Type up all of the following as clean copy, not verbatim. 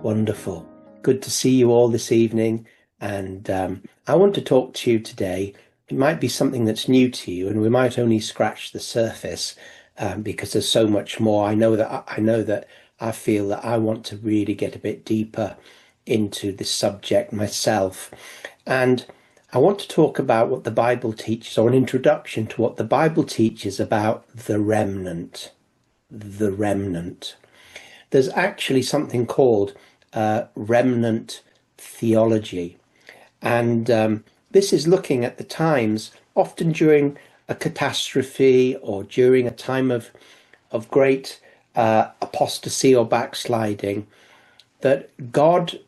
Wonderful. Good to see you all this evening. And I want to talk to you today. It might be something that's new to you, and we might only scratch the surface because there's so much more. I know that I feel that I want to really get a bit deeper into this subject myself. And I want to talk about what the Bible teaches, or an introduction to what the Bible teaches about the remnant. The remnant. There's actually something called remnant theology. And this is looking at the times, often during a catastrophe or during a time of great apostasy or backsliding, that God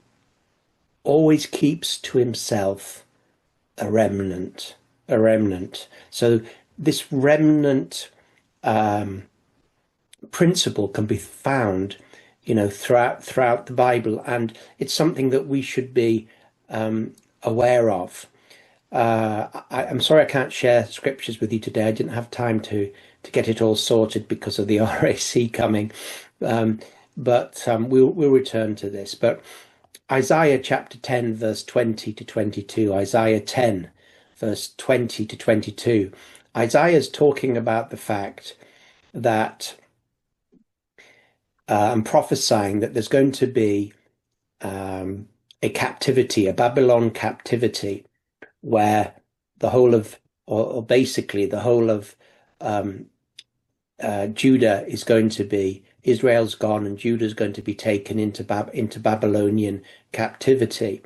always keeps to himself a remnant, a remnant. So this remnant principle can be found, throughout the Bible, and it's something that we should be aware of. I'm sorry I can't share scriptures with you today. I didn't have time to get it all sorted because of the RAC coming, but we'll return to this. But Isaiah chapter 10, verse 20 to 22, Isaiah 10, verse 20 to 22, Isaiah's talking about the fact that and prophesying that there's going to be a captivity, a Babylon captivity, where the whole of, or basically the whole of Judah is going to be, Israel's gone and Judah's going to be taken into Babylonian captivity.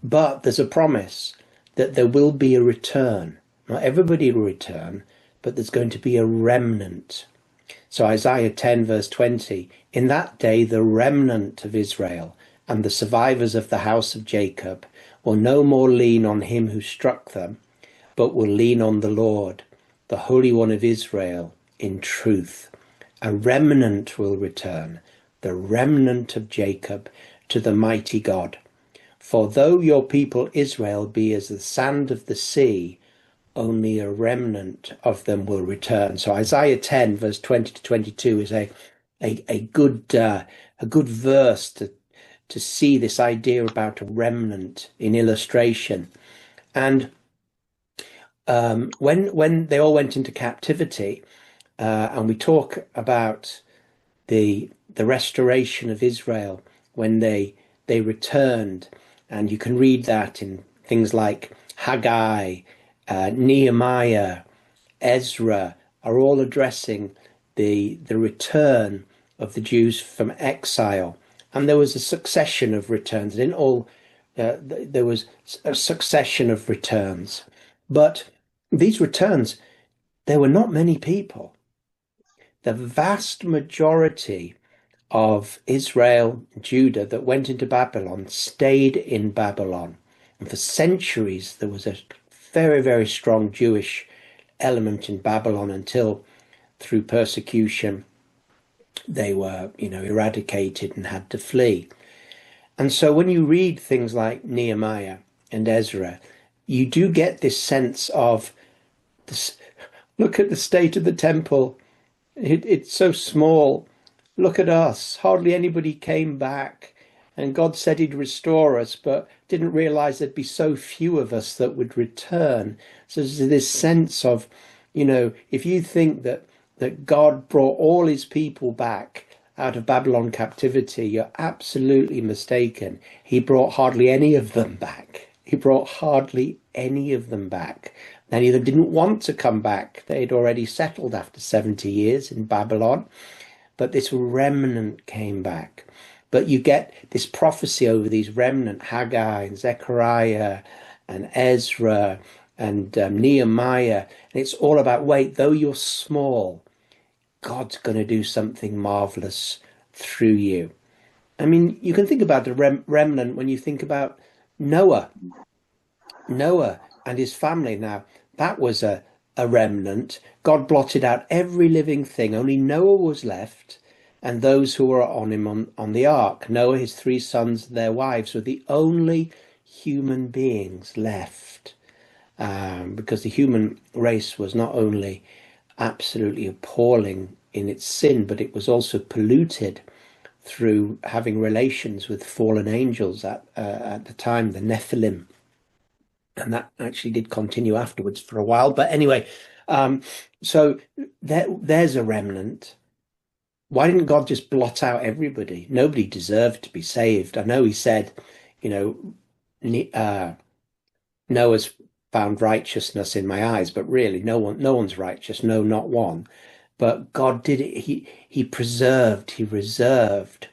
But there's a promise that there will be a return. Not everybody will return, but there's going to be a remnant. So Isaiah 10 verse 20, in that day the remnant of Israel and the survivors of the house of Jacob will no more lean on him who struck them, but will lean on the Lord, the Holy One of Israel, in truth. A remnant will return, the remnant of Jacob, to the mighty God. For though your people Israel be as the sand of the sea, only a remnant of them will return. So Isaiah 10 verse 20 to 22 is a good verse to see this idea about a remnant in illustration. And when they all went into captivity, and we talk about the restoration of Israel when they returned, and you can read that in things like Haggai, Nehemiah, Ezra, are all addressing the return of the Jews from exile. And there was a succession of returns. There was a succession of returns. But these returns, there were not many people. The vast majority of Israel, Judah, that went into Babylon stayed in Babylon. And for centuries, there was a very, very strong Jewish element in Babylon until, through persecution, they were, eradicated and had to flee. And so when you read things like Nehemiah and Ezra, you do get this sense of this. Look at the state of the temple. It's so small. Look at us. Hardly anybody came back. And God said he'd restore us, but didn't realize there'd be so few of us that would return. So there's this sense of, if you think that God brought all his people back out of Babylon captivity, you're absolutely mistaken. He brought hardly any of them back. He brought hardly any of them back. Many of them didn't want to come back. They'd already settled after 70 years in Babylon, but this remnant came back. But you get this prophecy over these remnant, Haggai and Zechariah and Ezra and Nehemiah. And it's all about, wait, though you're small, God's going to do something marvelous through you. I mean, you can think about the remnant when you think about Noah and his family. Now, that was a remnant. God blotted out every living thing. Only Noah was left, and those who were on him on the ark. Noah, his 3 sons, their wives, were the only human beings left, because the human race was not only absolutely appalling in its sin, but it was also polluted through having relations with fallen angels at the time, the Nephilim, and that actually did continue afterwards for a while. But anyway, so there's a remnant. Why didn't God just blot out everybody? Nobody deserved to be saved. I know he said, you know, Noah's found righteousness in my eyes, but really no one's righteous, no, not one. But God did it. He preserved, he reserved,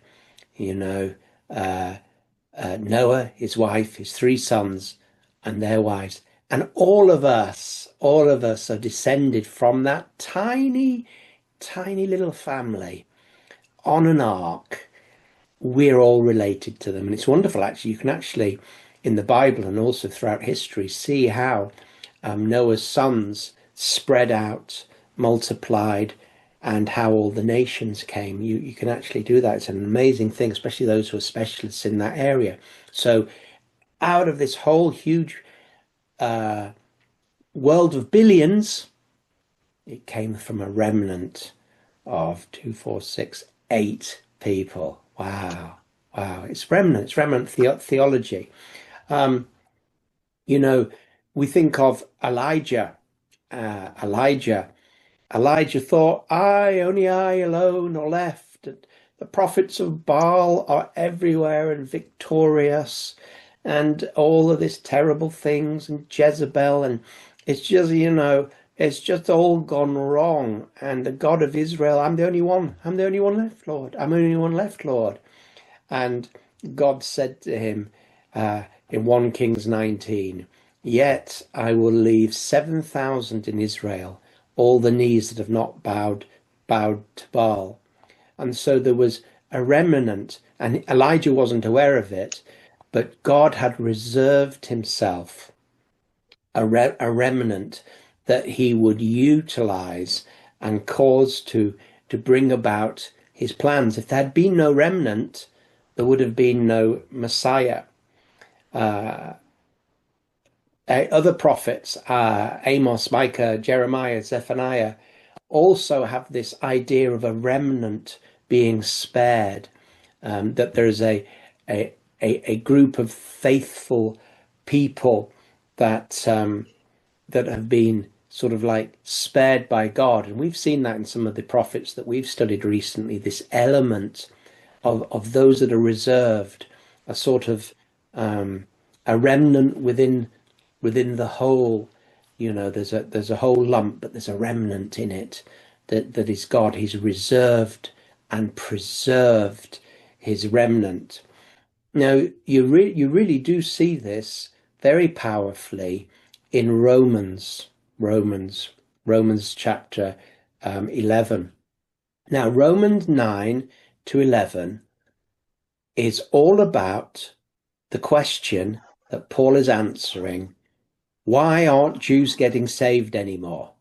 you know, uh, Noah, his wife, his three sons, and their wives. And all of us are descended from that tiny, tiny little family on an ark. We're all related to them. And it's wonderful, actually. You can actually, in the Bible and also throughout history, see how Noah's sons spread out, multiplied, and how all the nations came. You can actually do that. It's an amazing thing, especially those who are specialists in that area. So out of this whole huge world of billions, it came from a remnant of 2, 4, 6, 8 people. Wow. Wow. It's remnant theology. You know, we think of Elijah. Elijah thought, only I alone are left. And the prophets of Baal are everywhere and victorious, and all of this terrible things, and Jezebel, and it's just, it's just all gone wrong. And the God of Israel, I'm the only one. I'm the only one left, Lord. I'm the only one left, Lord. And God said to him in 1 Kings 19, yet I will leave 7,000 in Israel, all the knees that have not bowed to Baal. And so there was a remnant, and Elijah wasn't aware of it, but God had reserved himself a remnant that he would utilize and cause to bring about his plans. If there had been no remnant, there would have been no Messiah. Other prophets, Amos, Micah, Jeremiah, Zephaniah, also have this idea of a remnant being spared, that there is a group of faithful people that that have been sort of like spared by God. And we've seen that in some of the prophets that we've studied recently, this element of those that are reserved, a sort of a remnant within the whole. There's a whole lump, but there's a remnant in it that is God. He's reserved and preserved his remnant. Now, you really do see this very powerfully in Romans chapter 11. Now, Romans 9 to 11 is all about the question that Paul is answering: why aren't Jews getting saved anymore?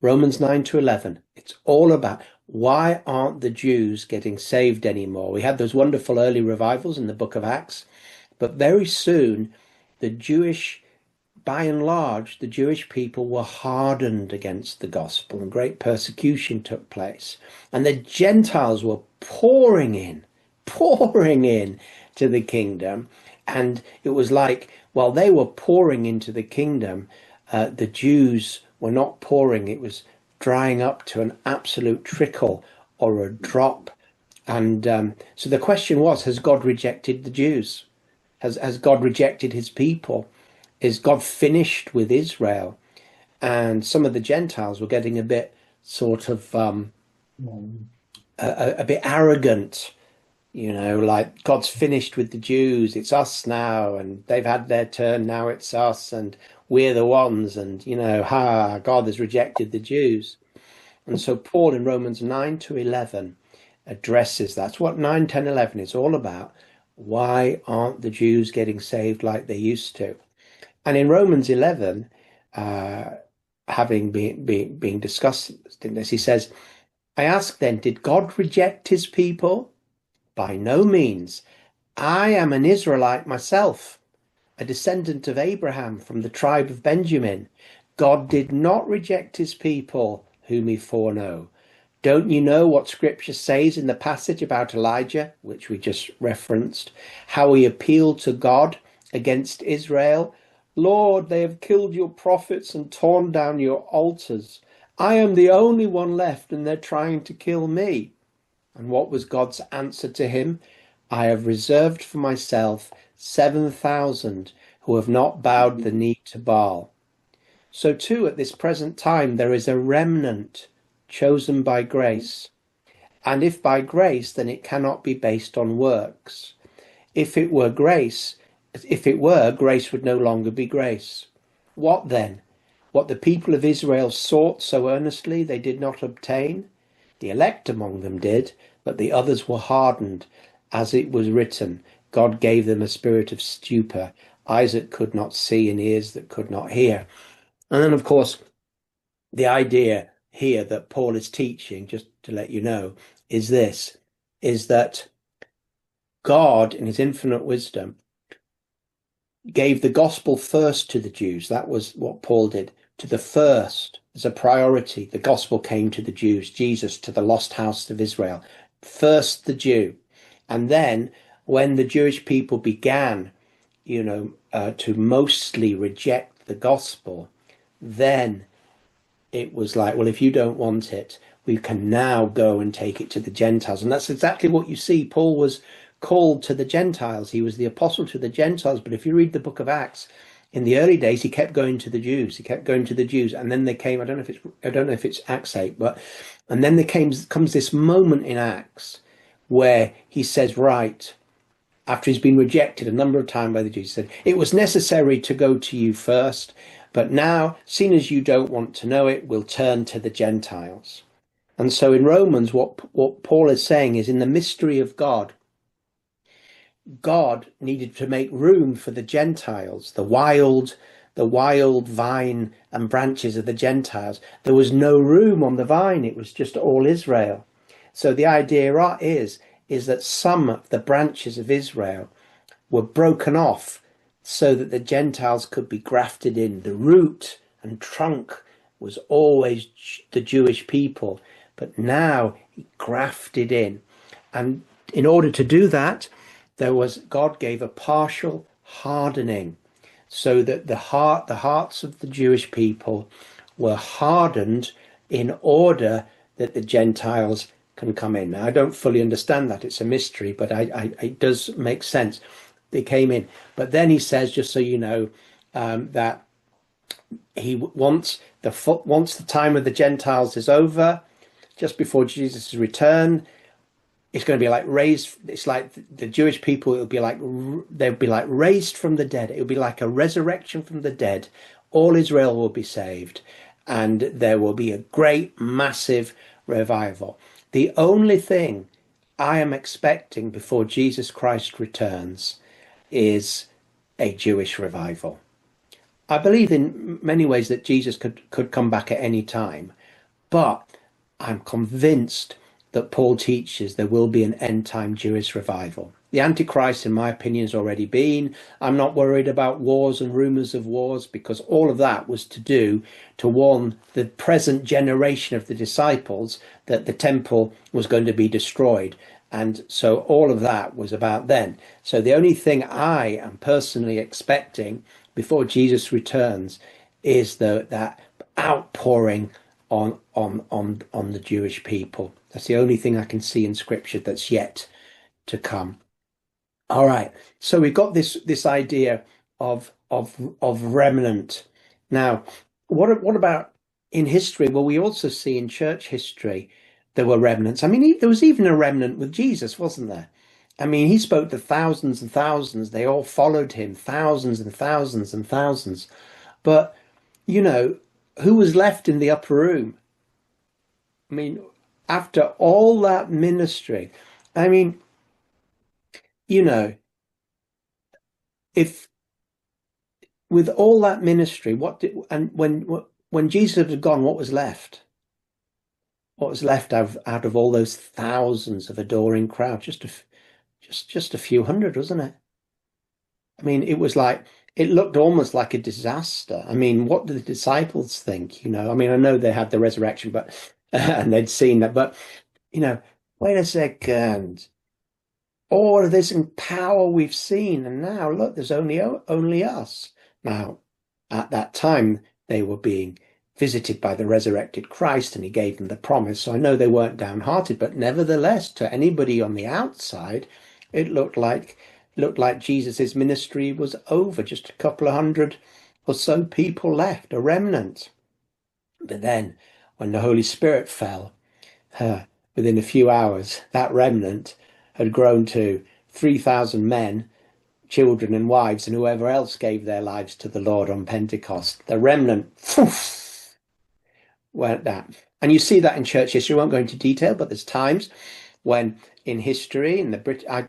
Romans 9 to 11. It's all about why aren't the Jews getting saved anymore? We had those wonderful early revivals in the book of Acts, but very soon by and large, the Jewish people were hardened against the gospel, and great persecution took place. And the Gentiles were pouring in to the kingdom. And it was like, while they were pouring into the kingdom, the Jews were not pouring. It was drying up to an absolute trickle or a drop. And so the question was, has God rejected the Jews? Has God rejected his people? Is God finished with Israel? And some of the Gentiles were getting a bit sort of a bit arrogant, like God's finished with the Jews. It's us now, and they've had their turn. Now it's us, and we're the ones. And God has rejected the Jews. And so Paul in Romans 9 to 11 addresses that's what 9, 10, 11 is all about. Why aren't the Jews getting saved like they used to? And in Romans 11, having been discussed in this, he says, I ask then, did God reject his people? By no means. I am an Israelite myself, a descendant of Abraham from the tribe of Benjamin. God did not reject his people whom he foreknow. Don't you know what scripture says in the passage about Elijah, which we just referenced, how he appealed to God against Israel? Lord, they have killed your prophets and torn down your altars. I am the only one left and they're trying to kill me. And what was God's answer to him? I have reserved for myself 7,000 who have not bowed the knee to Baal. So too, at this present time, there is a remnant chosen by grace. And if by grace, then it cannot be based on works. If it were, grace would no longer be grace. What then? What the people of Israel sought so earnestly they did not obtain? The elect among them did, but the others were hardened. As it was written, God gave them a spirit of stupor, eyes that could not see and ears that could not hear. And then, of course, the idea here that Paul is teaching, just to let you know, is that God, in his infinite wisdom, gave the gospel first to the Jews. That was what Paul did. To the first, as a priority, the gospel came to the Jews, Jesus to the lost house of Israel. First the Jew. And then when the Jewish people began, to mostly reject the gospel, then it was like, well, if you don't want it, we can now go and take it to the Gentiles. And that's exactly what you see. Paul was called to the Gentiles. He was the apostle to the Gentiles. But if you read the book of Acts, in the early days, he kept going to the Jews. He kept going to the Jews. And then they came, I don't know if it's Acts 8, and then comes this moment in Acts where he says, right, after he's been rejected a number of times by the Jews, he said, it was necessary to go to you first, but now, seeing as you don't want to know it, we'll turn to the Gentiles. And so in Romans, what Paul is saying is, in the mystery of God, God needed to make room for the Gentiles, the wild vine and branches of the Gentiles. There was no room on the vine. It was just all Israel. So the idea is that some of the branches of Israel were broken off so that the Gentiles could be grafted in. The root and trunk was always the Jewish people, but now he grafted in. And in order to do that, God gave a partial hardening, so that the hearts of the Jewish people were hardened in order that the Gentiles can come in. Now, I don't fully understand that. It's a mystery, but it does make sense. They came in. But then he says, just so you know, that he once the time of the Gentiles is over, just before Jesus' return, it's going to be like raised. It's like the Jewish people. They'll be like raised from the dead. It'll be like a resurrection from the dead. All Israel will be saved, and there will be a great, massive revival. The only thing I am expecting before Jesus Christ returns is a Jewish revival. I believe in many ways that Jesus could come back at any time, but I'm convinced that Paul teaches there will be an end-time Jewish revival. The Antichrist, in my opinion, has already been. I'm not worried about wars and rumors of wars, because all of that was to warn the present generation of the disciples that the temple was going to be destroyed. And so all of that was about then. So the only thing I am personally expecting before Jesus returns is that outpouring on the Jewish people. That's the only thing I can see in Scripture that's yet to come. All right, so we've got this idea of remnant. Now, what about in history? Well, we also see in church history there were remnants. I mean, there was even a remnant with Jesus, wasn't there? I mean, he spoke to thousands and thousands. They all followed him, thousands and thousands and thousands. But, who was left in the upper room? I mean, after all that ministry, I mean, if with all that ministry, when Jesus had gone, what was left? What was left out of all those thousands of adoring crowd? Just a few hundred, wasn't it? I mean, it looked almost like a disaster. I mean, what do the disciples think? I mean, I know they had the resurrection, but and they'd seen that. But, you know, wait a second. All of this power we've seen, and now look, there's only us. Now, at that time, they were being visited by the resurrected Christ, and he gave them the promise. So I know they weren't downhearted, but nevertheless, to anybody on the outside, it looked like Jesus's ministry was over. Just a couple of hundred or so people left, a remnant. But then, when the Holy Spirit fell, within a few hours, that remnant had grown to 3,000 men, children and wives, and whoever else gave their lives to the Lord on Pentecost. The remnant, poof, went that. And you see that in church history. I won't go into detail, but there's times when in history, in the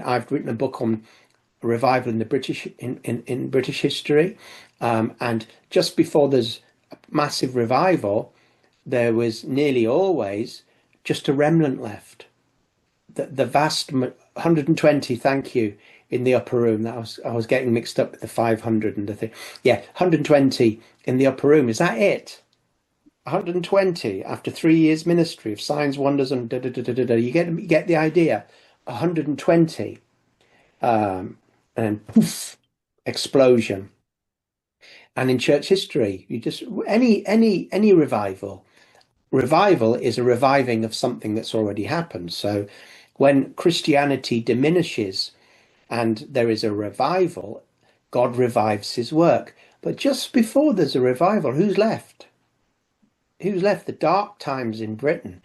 I've written a book on revival in the in British history, and just before there's a massive revival, there was nearly always just a remnant left. The vast 120, thank you, in the upper room. That I was getting mixed up with the 500 and the thing. Yeah, 120 in the upper room. Is that it? 120 after 3 years ministry of signs, wonders, and da da da da da. You get the idea. 120, and poof, explosion. And in church history, you just any revival. Revival is a reviving of something that's already happened. So when Christianity diminishes and there is a revival, God revives his work. But just before there's a revival, who's left? Who's left? The dark times in Britain,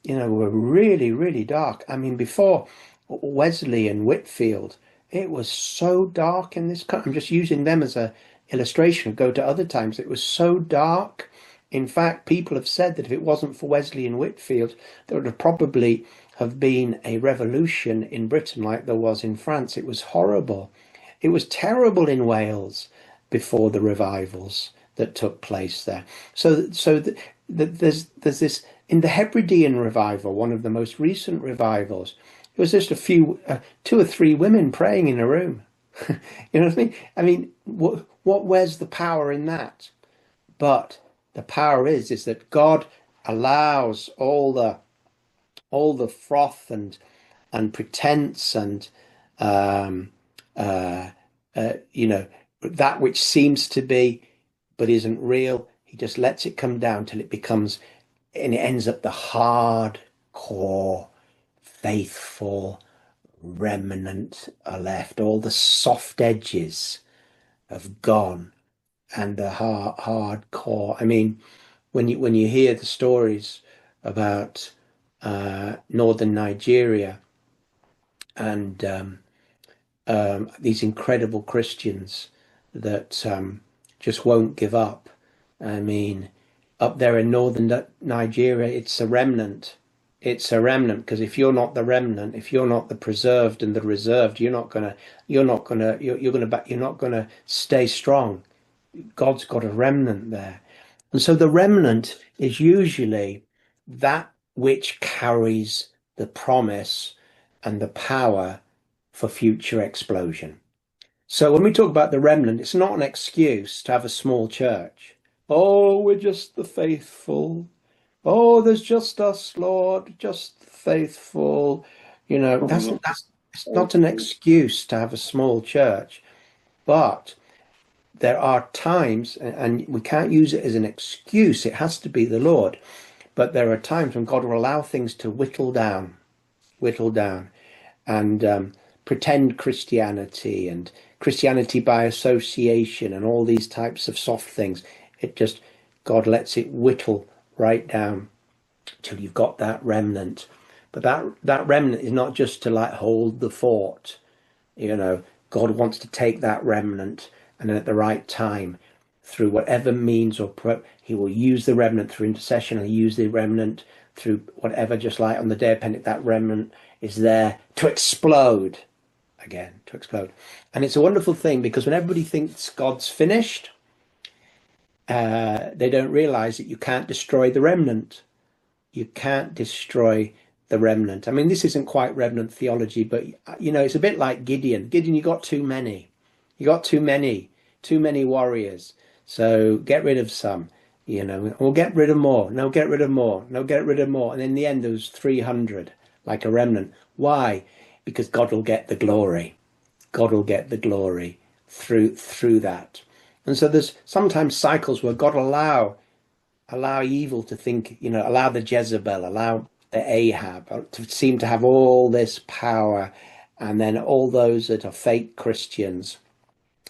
were really, really dark. I mean, before Wesley and Whitfield, it was so dark in this country. I'm just using them as a illustration. Go to other times. It was so dark. In fact, people have said that if it wasn't for Wesley and Whitfield, there would have probably have been a revolution in Britain like there was in France. It was horrible. It was terrible in Wales before the revivals that took place there. So there's this in the Hebridean revival, one of the most recent revivals. It was just a few, 2 or 3 women praying in a room. You know what I mean? I mean, where's the power in that? But the power is that God allows all the froth and pretense and that which seems to be but isn't real. He just lets it come down till it becomes, and it ends up the hard core, faithful remnant are left. All the soft edges have gone, and the hard core. I mean, when you hear the stories about northern Nigeria and these incredible Christians that just won't give up. I mean, up there in northern Nigeria, it's a remnant. It's a remnant because if you're not the remnant, if you're not the preserved and the reserved, you're not gonna stay strong. God's got a remnant there. And so the remnant is usually that which carries the promise and the power for future explosion. So when we talk about the remnant, it's not an excuse to have a small church. Oh, we're just the faithful. Oh, there's just us, Lord, just the faithful. That's it's not an excuse to have a small church, but there are times, and we can't use it as an excuse. It has to be the Lord. But there are times when God will allow things to whittle down, and pretend Christianity and Christianity by association and all these types of soft things. God lets it whittle right down till you've got that remnant. But that remnant is not just to hold the fort. God wants to take that remnant, and then at the right time, through whatever means he will use the remnant through intercession, he'll use the remnant through whatever, just like on the day of Pentecost, that remnant is there to explode again, to explode. And it's a wonderful thing because when everybody thinks God's finished, they don't realize that you can't destroy the remnant. You can't destroy the remnant. I mean, this isn't quite remnant theology, but it's a bit like Gideon. Gideon, you got too many. You got too many warriors. So get rid of some. we'll get rid of more. No, get rid of more. No, get rid of more. And in the end, there was 300, like a remnant. Why? Because God will get the glory. God will get the glory through that. And so there's sometimes cycles where God allow evil to think, allow the Jezebel, allow the Ahab to seem to have all this power, and then all those that are fake Christians,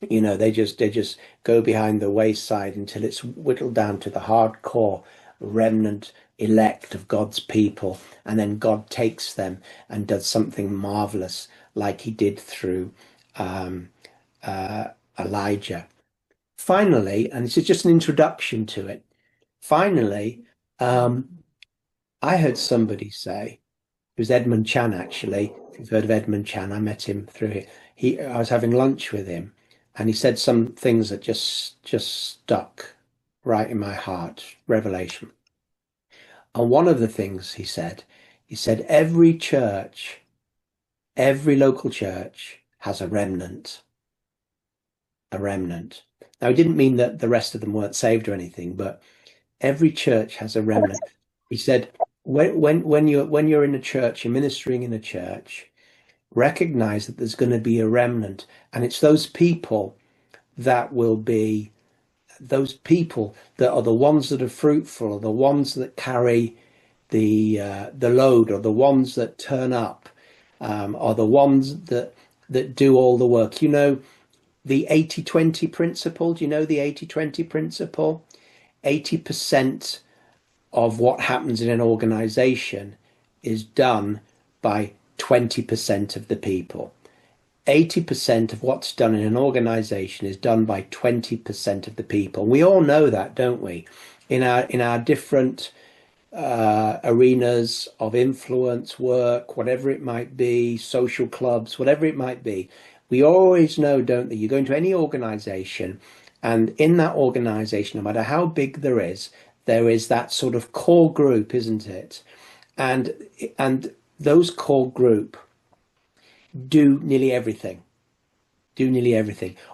they just go behind the wayside until it's whittled down to the hardcore remnant elect of God's people, and then God takes them and does something marvelous, like He did through Elijah. Finally, and this is just an introduction to it. Finally, I heard somebody say, it was Edmund Chan actually. If you've heard of Edmund Chan, I met him through it. I was having lunch with him, and he said some things that just stuck right in my heart. Revelation. And one of the things he said, every church, every local church has a remnant. A remnant. Now, he didn't mean that the rest of them weren't saved or anything, but every church has a remnant. He said, when you're in a church, you're ministering in a church, recognize that there's going to be a remnant, and it's those people that will be those people that are the ones that are fruitful, or the ones that carry the load, or the ones that turn up, are the ones that do all the work. The 80-20 principle. Do you know the 80-20 principle? 80% of what happens in an organization is done by 20% of the people. 80% of what's done in an organization is done by 20% of the people. We all know that, don't we? In our different arenas of influence, work, whatever it might be, social clubs, whatever it might be. We always know, don't we? You go into any organization, and in that organization, no matter how big there is that sort of core group, isn't it? And those core group do nearly everything.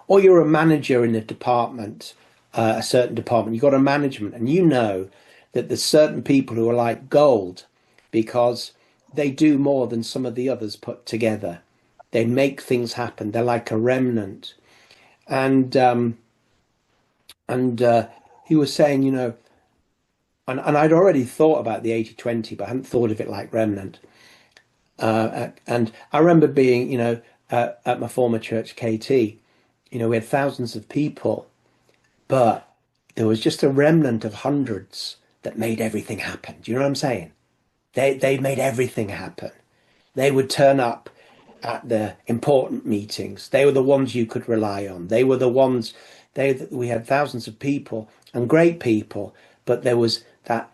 Or you're a manager in a department, a certain department. You've got a management, and you know that there's certain people who are like gold because they do more than some of the others put together. They make things happen. They're like a remnant. And he was saying, and I'd already thought about the 80-20, but I hadn't thought of it like remnant. And I remember being, at my former church, KT, we had thousands of people, but there was just a remnant of hundreds that made everything happen. Do you know what I'm saying? They made everything happen. They would turn up at the important meetings. They were the ones you could rely on. They were the ones, we had thousands of people and great people, but there was that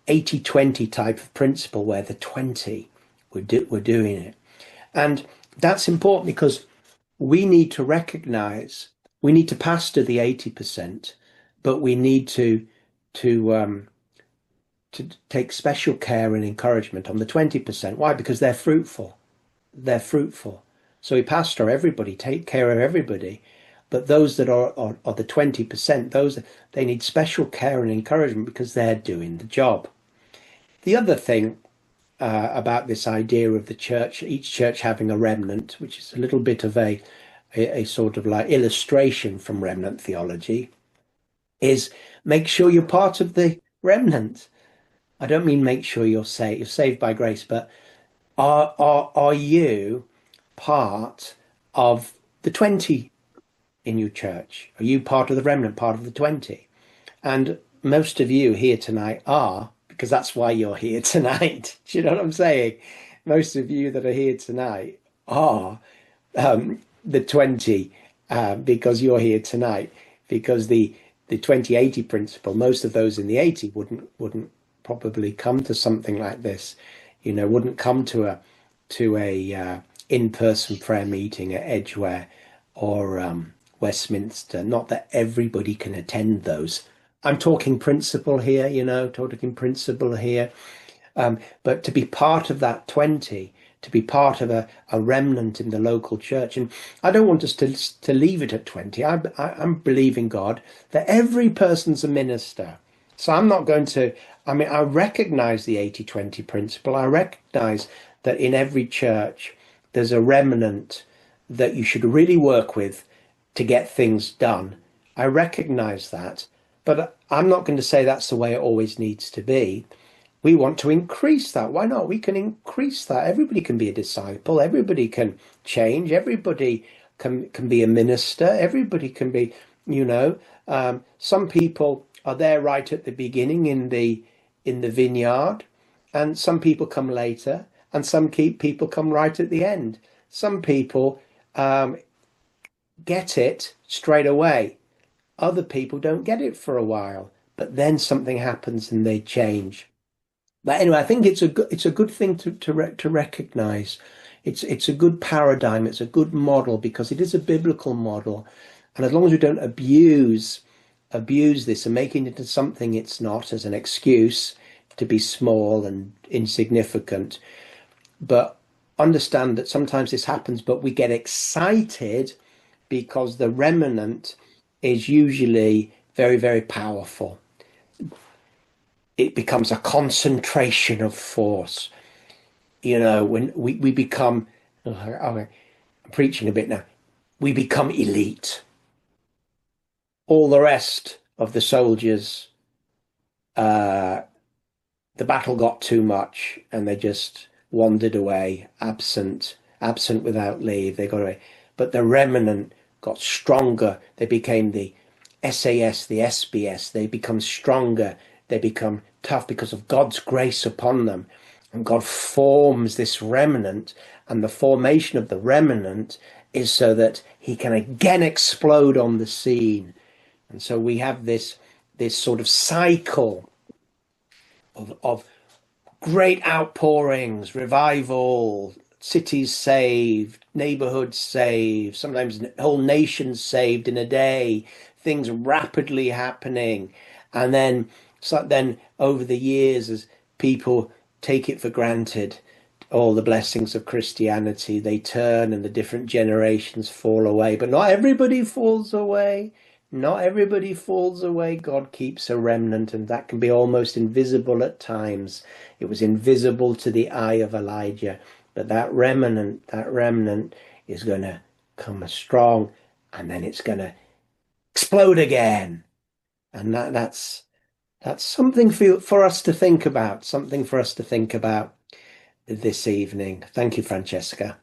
80-20 type of principle where the 20 were doing it. And that's important because we need to recognize, we need to pastor the 80%, but we need to take special care and encouragement on the 20%. Why? Because they're fruitful. They're fruitful. So we pastor everybody, take care of everybody. But those that are the 20%, they need special care and encouragement because they're doing the job. The other thing about this idea of the church, each church having a remnant, which is a little bit of a sort of like illustration from remnant theology, is make sure you're part of the remnant. I don't mean make sure you're saved by grace, but are you part of the 20 in your church? Are you part of the remnant, part of the 20? And most of you here tonight are, because that's why you're here tonight. Do you know what I'm saying? Most of you that are here tonight are the 20 because you're here tonight. Because the 20-80 principle, most of those in the 80 wouldn't probably come to something like this. Wouldn't come to a in-person prayer meeting at Edgware or Westminster. Not that everybody can attend those. I'm talking principle here, talking principle here. But to be part of that 20, to be part of a remnant in the local church. And I don't want us to leave it at 20. I'm believing God that every person's a minister. So I'm not going to, I mean, I recognize the 80-20 principle. I recognize that in every church, there's a remnant that you should really work with to get things done. I recognize that, but I'm not going to say that's the way it always needs to be. We want to increase that. Why not? We can increase that. Everybody can be a disciple. Everybody can change. Everybody can be a minister. Everybody can be, you know, some people are there right at the beginning in the vineyard, and some people come later, and some people come right at the end. Some people um, get it straight away. Other people don't get it for a while, but then something happens and they change. But anyway, I think it's a good thing to recognize. It's a good paradigm. It's a good model because it is a biblical model, and as long as we don't abuse this and make it into something it's not as an excuse to be small and insignificant, but understand that sometimes this happens, but we get excited because the remnant is usually very, very powerful. It becomes a concentration of force. You know, when we become, I'm preaching a bit now, we become elite. All the rest of the soldiers, uh, the battle got too much and they just wandered away, absent without leave. They got away. But the remnant got stronger. They became the SAS, the SBS. They become stronger. They become tough because of God's grace upon them. And God forms this remnant, and the formation of the remnant is so that he can again explode on the scene. And so we have this sort of cycle of great outpourings, revival, cities saved, neighborhoods saved, sometimes whole nations saved in a day, things rapidly happening. And then over the years, as people take it for granted, all the blessings of Christianity, they turn and the different generations fall away. But not everybody falls away. Not everybody falls away. God keeps a remnant, and that can be almost invisible at times. It was invisible to the eye of Elijah, but that remnant is going to come strong, and then it's going to explode again. And that's something for us to think about, something for us to think about this evening. Thank you, Francesca.